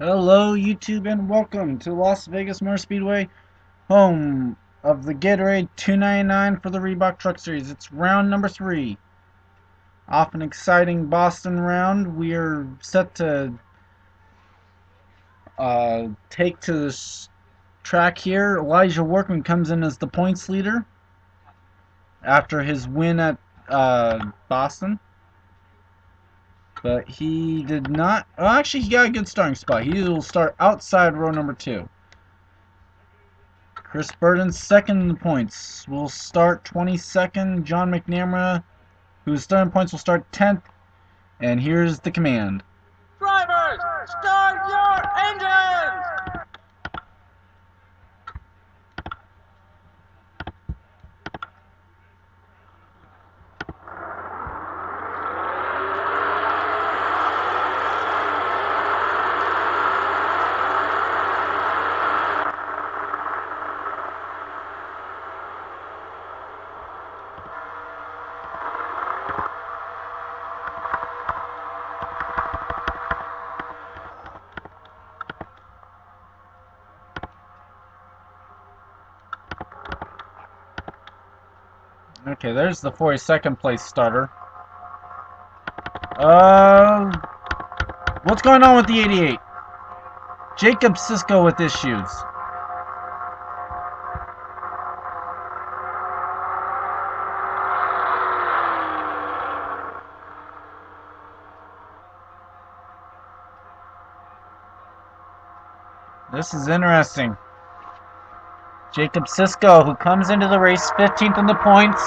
Hello YouTube and welcome to Las Vegas Motor Speedway, home of the Gatorade 299 for the Reebok Truck Series. It's round number 3. Off an exciting Boston round. We are set to take to this track here. Elijah Workman comes in as the points leader after his win at Boston. But he did not... Well, actually, he got a good starting spot. He will start outside row number 2. Chris Burton's second in the points will start 22nd. John McNamara, who's third in points, will start 10th. And here's the command. Drivers, start your engines! Okay, there's the 42nd place starter. What's going on with the 88? Jacob Sisko with issues. This is interesting. Jacob Sisko, who comes into the race 15th in the points,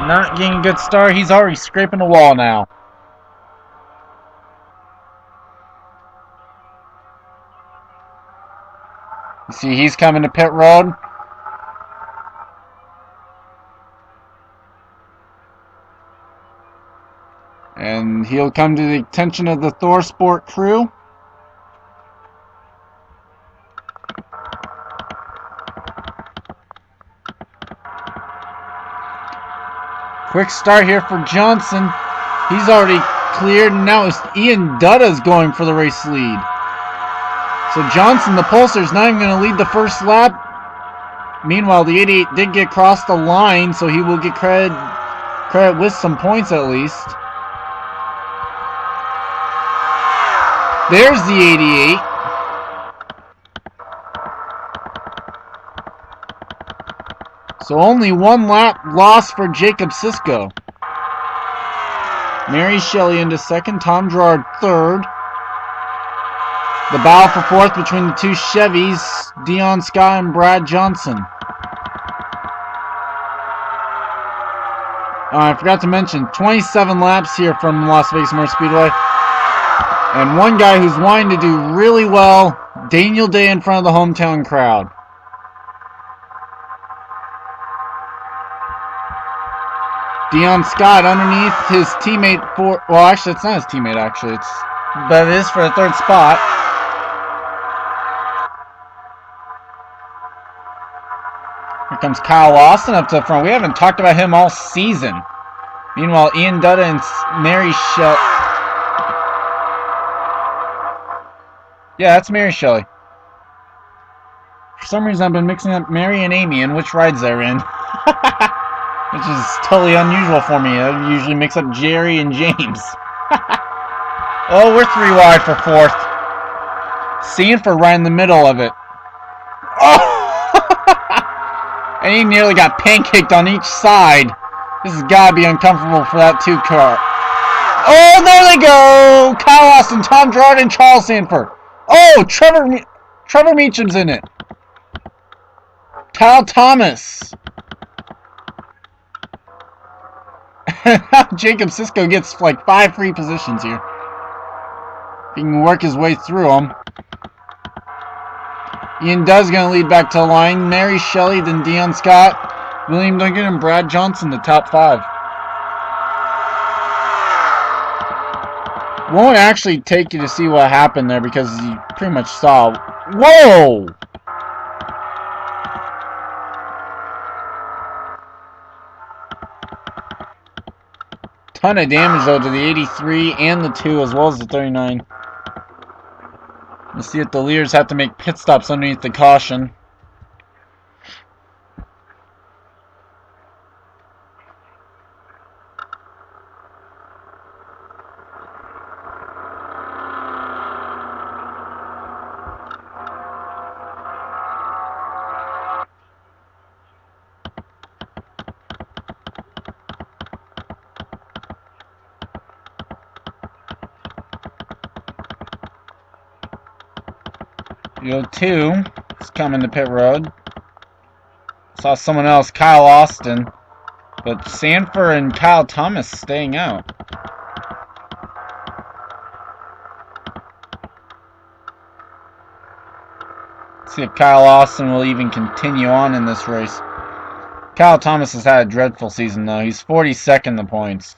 not getting a good start. He's already scraping the wall now. You see, he's coming to pit road. And he'll come to the attention of the Thor Sport crew. Quick start here for Johnson. He's already cleared, and now it's Ian Dutta's going for the race lead. So Johnson, the Pulsar, is not even going to lead the first lap. Meanwhile, the 88 did get across the line, so he will get credit with some points at least. There's the 88. So only one lap lost for Jacob Sisko. Mary Shelley into second, Tom Gerard third. The battle for fourth between the two Chevys, Dion Scott and Brad Johnson. I forgot to mention, 27 laps here from Las Vegas Motor Speedway. And one guy who's wanting to do really well, Daniel Day in front of the hometown crowd. Dion Scott underneath his teammate for... Well, actually, it's not his teammate, actually. But it is for the third spot. Here comes Kyle Austin up to the front. We haven't talked about him all season. Meanwhile, Ian Dutta and Mary Shelley... Yeah, that's Mary Shelley. For some reason, I've been mixing up Mary and Amy and which rides they're in. Which is totally unusual for me. I usually mix up Jerry and James. Oh, we're 3 wide for fourth. Sanford right in the middle of it. Oh! And he nearly got pancaked on each side. This has got to be uncomfortable for that 2 car. Oh, there they go! Kyle Austin, Tom Gerard, and Charles Sanford. Oh, Trevor Meacham's in it. Kyle Thomas. Jacob Sisko gets like 5 free positions here. He can work his way through them. Ian Dutta's going to lead back to the line. Mary Shelley, then Dion Scott, William Duncan, and Brad Johnson, the top 5. Won't actually take you to see what happened there because you pretty much saw. Whoa! Ton of damage though to the 83 and the 2 as well as the 39. We'll see if the leaders have to make pit stops underneath the caution. Field 2 is coming to pit road. Saw someone else, Kyle Austin, but Sanford and Kyle Thomas staying out. See if Kyle Austin will even continue on in this race. Kyle Thomas has had a dreadful season though. He's 42nd in the points.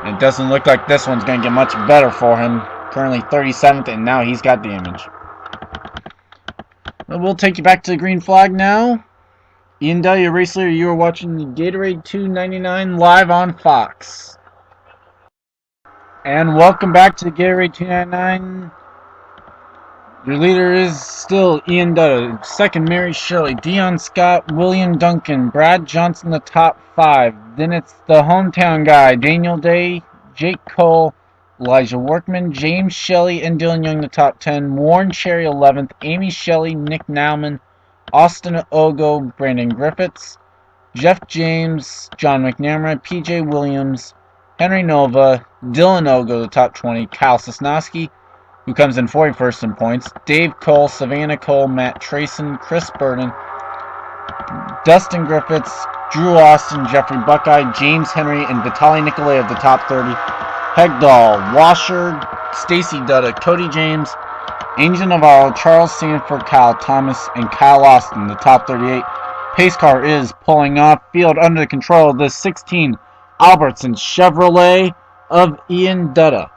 It doesn't look like this one's going to get much better for him. Currently 37th, and now he's got damage. But we'll take you back to the green flag now. Ian W. Race Leader, you are watching the Gatorade 299 live on Fox. And welcome back to the Gatorade 299. Your leader is still Ian W. Second, Mary Shirley, Dion Scott, William Duncan, Brad Johnson, the top 5. Then it's the hometown guy, Daniel Day, Jake Cole, Elijah Workman, James Shelley, and Dylan Young, the top 10. Warren Cherry, 11th. Amy Shelley, Nick Nauman, Austin Ogo, Brandon Griffiths, Jeff James, John McNamara, PJ Williams, Henry Nova, Dylan Ogo, the top 20. Kyle Sosnowski, who comes in 41st in points. Dave Cole, Savannah Cole, Matt Trayson, Chris Burden, Dustin Griffiths, Drew Austin, Jeffrey Buckeye, James Henry, and Vitaly Nikolay of the top 30. Hegdahl, Washer, Stacy Dutta, Cody James, Angel Navarro, Charles Sanford, Kyle Thomas, and Kyle Austin, the top 38. Pace car is pulling off field under the control of the 16 Albertson Chevrolet of Ian Dutta.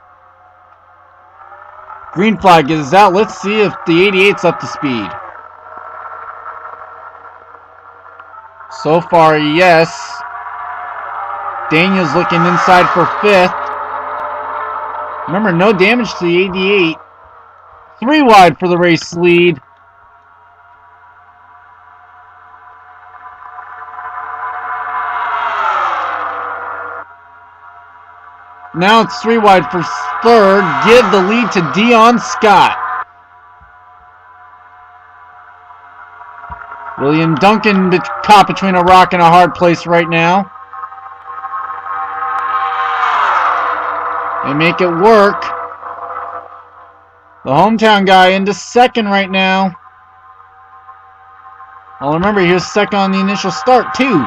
Green flag is out. Let's see if the 88's up to speed. So far, yes. Daniel's looking inside for 5th. Remember, no damage to the 88. 3 wide for the race lead. Now it's 3 wide for 3rd. Give the lead to Dion Scott. William Duncan caught between a rock and a hard place right now. They make it work. The hometown guy into 2nd right now. Well, remember, he was 2nd on the initial start, too.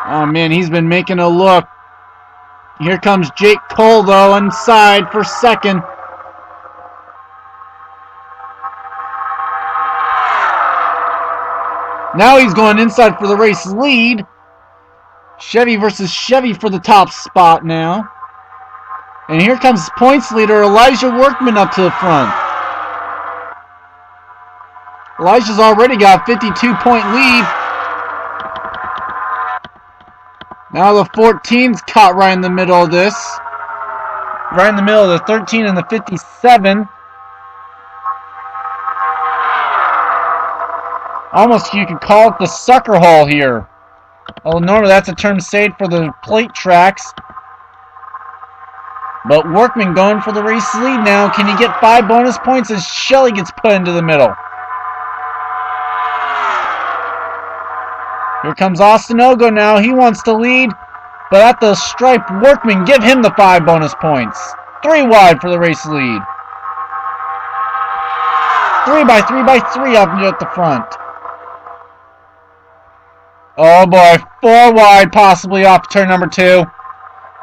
Oh, man, he's been making a look. Here comes Jake Cole, though, inside for 2nd. Now he's going inside for the race lead. Chevy versus Chevy for the top spot now. And here comes points leader Elijah Workman up to the front. Elijah's already got a 52-point lead. Now the 14's caught right in the middle of this. Right in the middle of the 13 and the 57. Almost you could call it the sucker hole here. Well, normally that's a term saved for the plate tracks. But Workman going for the race lead now. Can he get 5 bonus points as Shelley gets put into the middle? Here comes Austin Ogo now. He wants to lead. But at the stripe, Workman, give him the 5 bonus points. 3 wide for the race lead. 3 by 3 by 3 up at the front. Oh boy, 4 wide, possibly off turn number 2.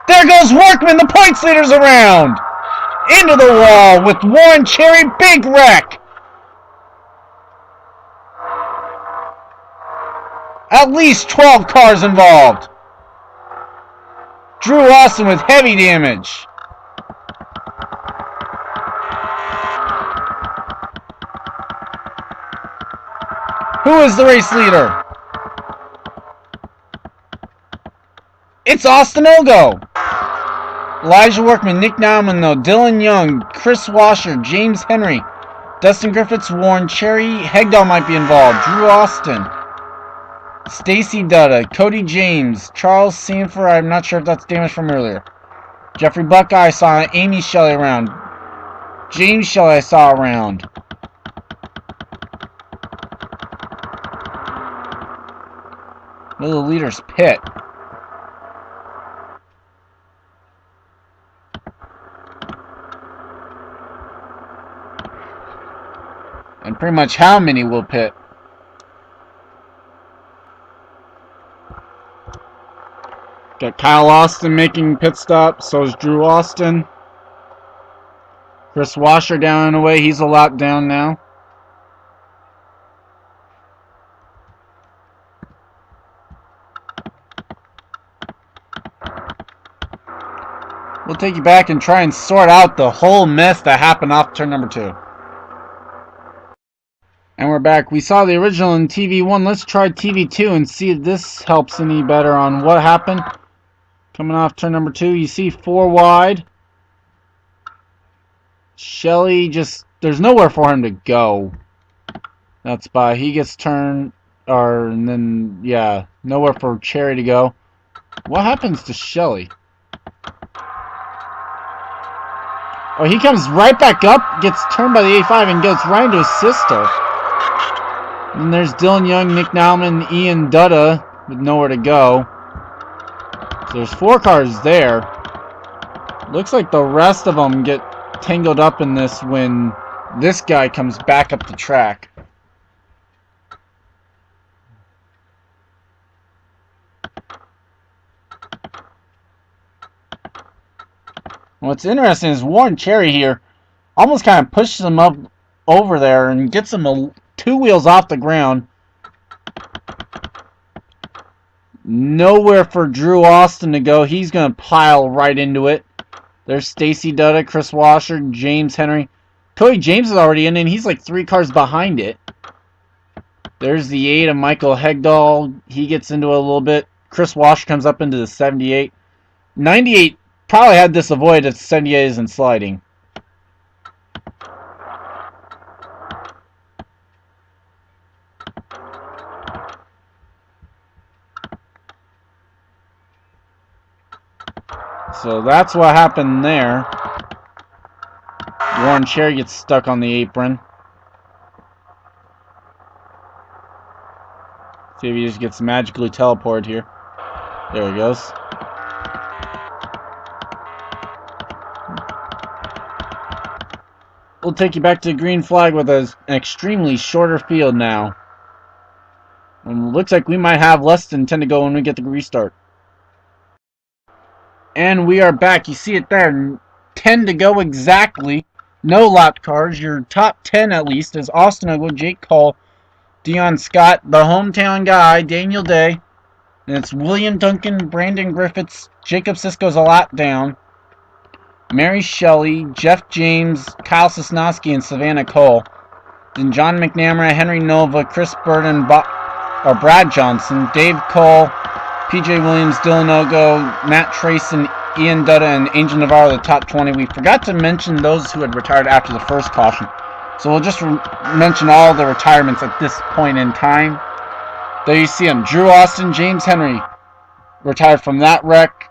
There goes Workman, the points leader's around. Into the wall with Warren Cherry, big wreck. At least 12 cars involved. Drew Austin with heavy damage. Who is the race leader? It's Austin Ogo! Elijah Workman, Nick Nauman, Dylan Young, Chris Washer, James Henry, Dustin Griffiths, Warren Cherry, Hegdahl might be involved, Drew Austin, Stacy Dutta, Cody James, Charles Sanford, I'm not sure if that's damage from earlier. Jeffrey Buckeye, I saw Amy Shelley around. James Shelley I saw around. Look at the leader's pit. And pretty much how many will pit. Got Kyle Austin making pit stop, so is Drew Austin. Chris Washer down and away, he's a lot down now. We'll take you back and try and sort out the whole mess that happened off turn number 2. And we're back. We saw the original in TV1. Let's try TV2 and see if this helps any better on what happened. Coming off turn number 2, you see 4 wide. Shelley just, there's nowhere for him to go. That spot. He gets turned, and then, yeah, nowhere for Cherry to go. What happens to Shelley? Oh, he comes right back up, gets turned by the A5, and goes right into his sister. And there's Dylan Young, Nick Nauman, Ian Dutta with nowhere to go. So there's 4 cars there. Looks like the rest of them get tangled up in this when this guy comes back up the track. What's interesting is Warren Cherry here almost kind of pushes him up over there and gets him 2 wheels off the ground. Nowhere for Drew Austin to go. He's going to pile right into it. There's Stacy Dutta, Chris Washer, James Henry. Cody James is already in, and he's like 3 cars behind it. There's the 8 of Michael Hegdahl. He gets into it a little bit. Chris Washer comes up into the 78. 98 probably had this avoided if 78 isn't sliding. So that's what happened there. Warren Cherry gets stuck on the apron. See if he just gets magically teleported here. There he goes. We'll take you back to the green flag with an extremely shorter field now. And it looks like we might have less than 10 to go when we get the restart. And we are back. You see it there. 10 to go exactly. No lap cars. Your top 10 at least is Austin Ogo, Jake Cole, Dion Scott, the hometown guy, Daniel Day. And it's William Duncan, Brandon Griffiths, Jacob Sisko's a lot down. Mary Shelley, Jeff James, Kyle Sosnowski, and Savannah Cole. Then John McNamara, Henry Nova, Chris Burden, Brad Johnson, Dave Cole, PJ Williams, Dylan Ogo, Matt Trayson, Ian Dutta, and Angel Navarro, the top 20. We forgot to mention those who had retired after the first caution. So we'll just mention all the retirements at this point in time. There you see them. Drew Austin, James Henry, retired from that wreck.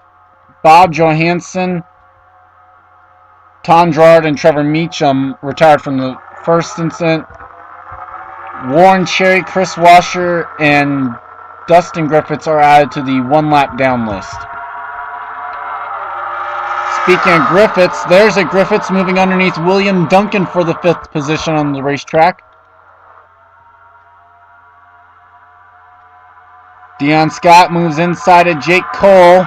Bob Johansson, Tom Gerard, and Trevor Meacham retired from the first incident. Warren Cherry, Chris Washer, and Dustin Griffiths are added to the 1 lap down list. Speaking of Griffiths, there's a Griffiths moving underneath William Duncan for the 5th position on the racetrack. Dion Scott moves inside of Jake Cole.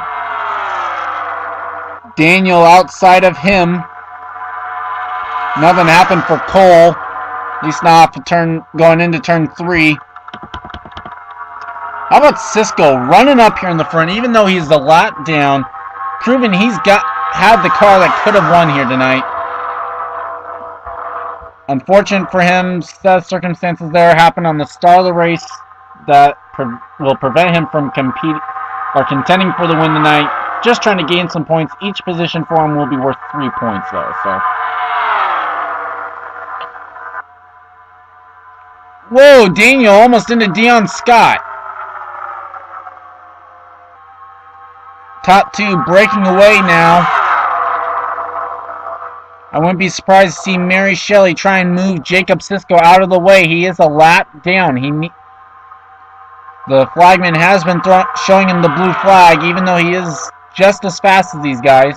Daniel outside of him. Nothing happened for Cole. At least not off the going into turn 3. How about Sisko running up here in the front, even though he's a lot down, proving he's had the car that could have won here tonight. Unfortunate for him, set of circumstances there happened on the start of the race that will prevent him from are contending for the win tonight. Just trying to gain some points. Each position for them will be worth 3 points, though. So. Whoa, Daniel almost into Dion Scott. Top two breaking away now. I wouldn't be surprised to see Mary Shelley try and move Jacob Sisko out of the way. He is a lap down. The flagman has been showing him the blue flag, even though he is just as fast as these guys.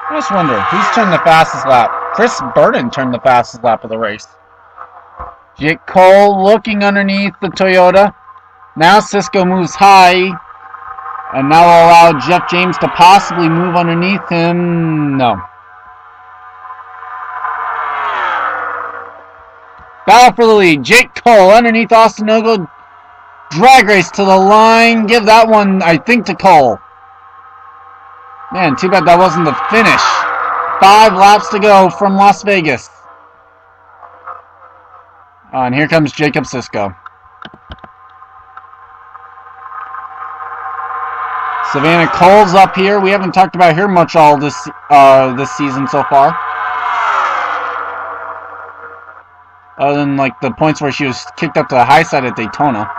I just wonder, who's turned the fastest lap? Chris Burden turned the fastest lap of the race. Jake Cole looking underneath the Toyota. Now Sisko moves high. And now will allow Jeff James to possibly move underneath him. No. Battle for the lead. Jake Cole underneath Austin Ogo. Drag race to the line. Give that one, I think, to Cole. Man, too bad that wasn't the finish. 5 laps to go from Las Vegas. And here comes Jacob Sisko. Savannah Cole's up here. We haven't talked about her much all this season so far. Other than like the points where she was kicked up to the high side at Daytona.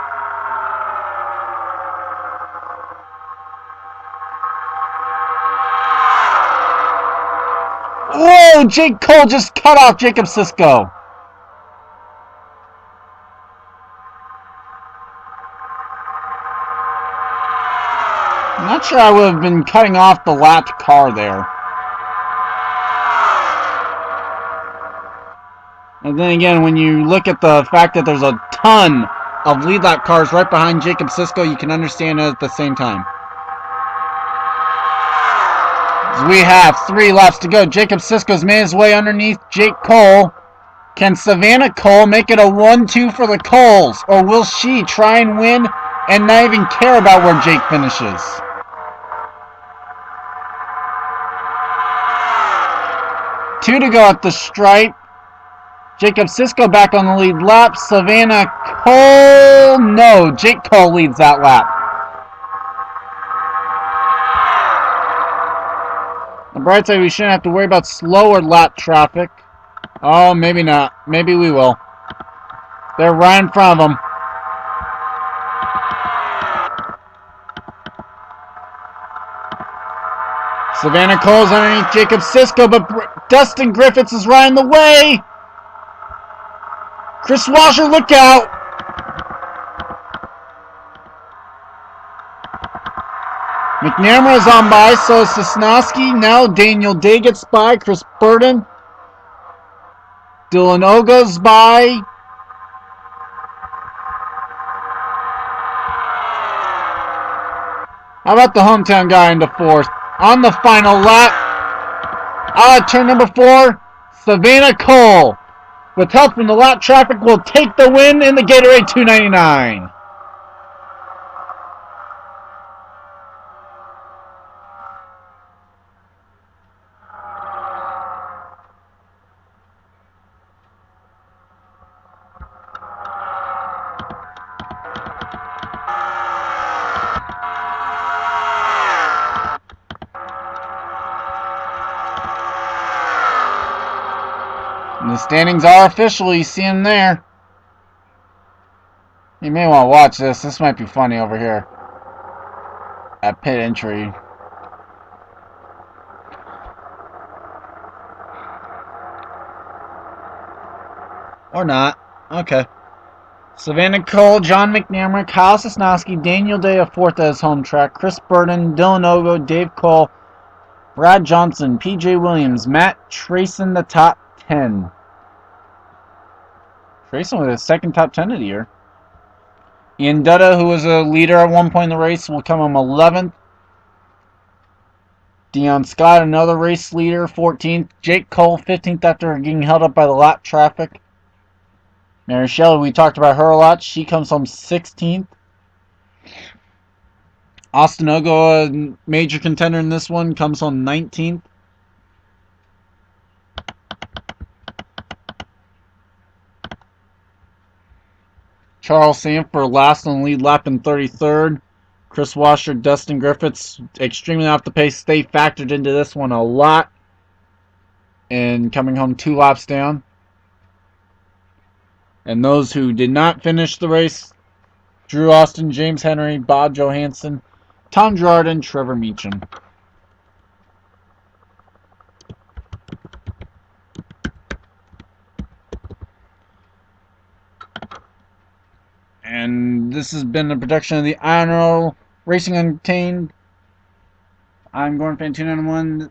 Whoa! Jake Cole just cut off Jacob Sisko. I'm not sure I would have been cutting off the lapped car there. And then again, when you look at the fact that there's a ton of lead lap cars right behind Jacob Sisko, you can understand it at the same time. As we have 3 laps to go. Jacob Sisko's made his way underneath Jake Cole. Can Savannah Cole make it a 1-2 for the Coles? Or will she try and win and not even care about where Jake finishes? Two to go at the stripe. Jacob Sisko back on the lead lap. Savannah Cole. No, Jake Cole leads that lap. On the bright side, we shouldn't have to worry about slower lap traffic. Oh, maybe not. Maybe we will. They're right in front of them. Savannah Cole's underneath Jacob Sisko, but Dustin Griffiths is right in the way. Chris Washer, look out. McNamara is on by, so is Sosnowski. Now Daniel Day gets by. Chris Burden. Dylan Ogo's by. How about the hometown guy into 4th? On the final lap, out of turn number 4, Savannah Cole, with help from the lap traffic, will take the win in the Gatorade 299. And the standings are official. You see them there. You may want to watch this. This might be funny over here. At pit entry. Or not. Okay. Savannah Cole, John McNamara, Kyle Sosnowski, Daniel Day of 4th at his home track, Chris Burden, Dylan Ogo, Dave Cole, Brad Johnson, PJ Williams, Matt Trayson, the top 10. Trayson with his 2nd top 10 of the year. Ian Dutta, who was a leader at one point in the race, will come home 11th. Dion Scott, another race leader, 14th. Jake Cole, 15th after getting held up by the lap traffic. Mary Shelley, we talked about her a lot. She comes home 16th. Austin Ogo, a major contender in this one, comes on 19th. Charles Sanford last on the lead lap in 33rd. Chris Washer, Dustin Griffiths, extremely off the pace. They factored into this one a lot and coming home 2 laps down. And those who did not finish the race, Drew Austin, James Henry, Bob Johansson, Tom Girardin, Trevor Meacham. And this has been a production of the INORL Racing Untamed. I'm Gordon Fan291,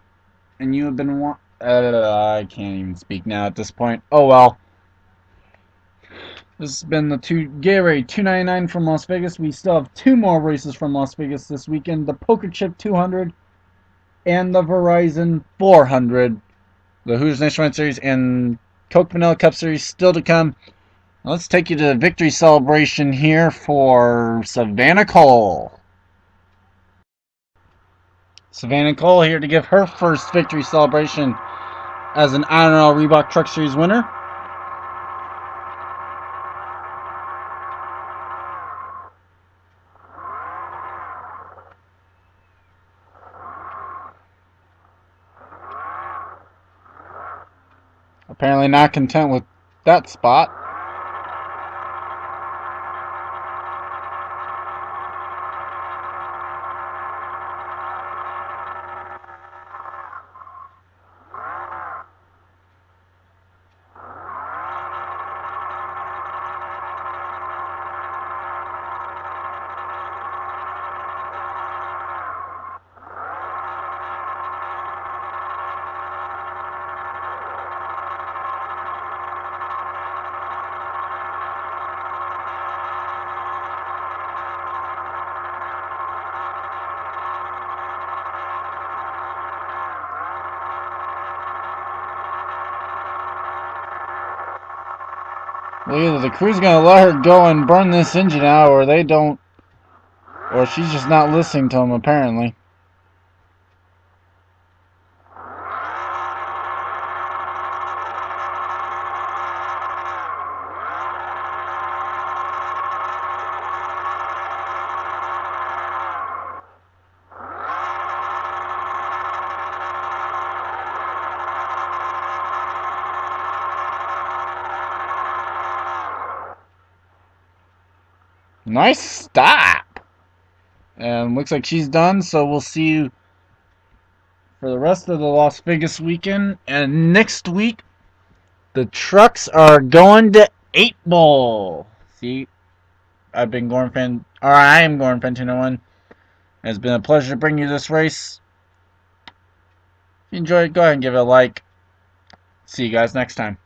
and you have been I can't even speak now at this point. Oh well. This has been the Gatorade 299 from Las Vegas. We still have 2 more races from Las Vegas this weekend. The Poker Chip 200 and the Verizon 400. The Hooters Nationwide Series and Coke Vanilla Cup Series still to come. Let's take you to the victory celebration here for Savannah Cole. Savannah Cole here to give her first victory celebration as an INORL Reebok Truck Series winner. Apparently not content with that spot. Well, either the crew's gonna let her go and burn this engine out, or they don't, or she's just not listening to them, apparently. Nice stop! And looks like she's done, so we'll see you for the rest of the Las Vegas weekend. And next week, the trucks are going to 8 Ball. See, I am Gordon Fan291. It's been a pleasure to bring you this race. If you enjoyed it, go ahead and give it a like. See you guys next time.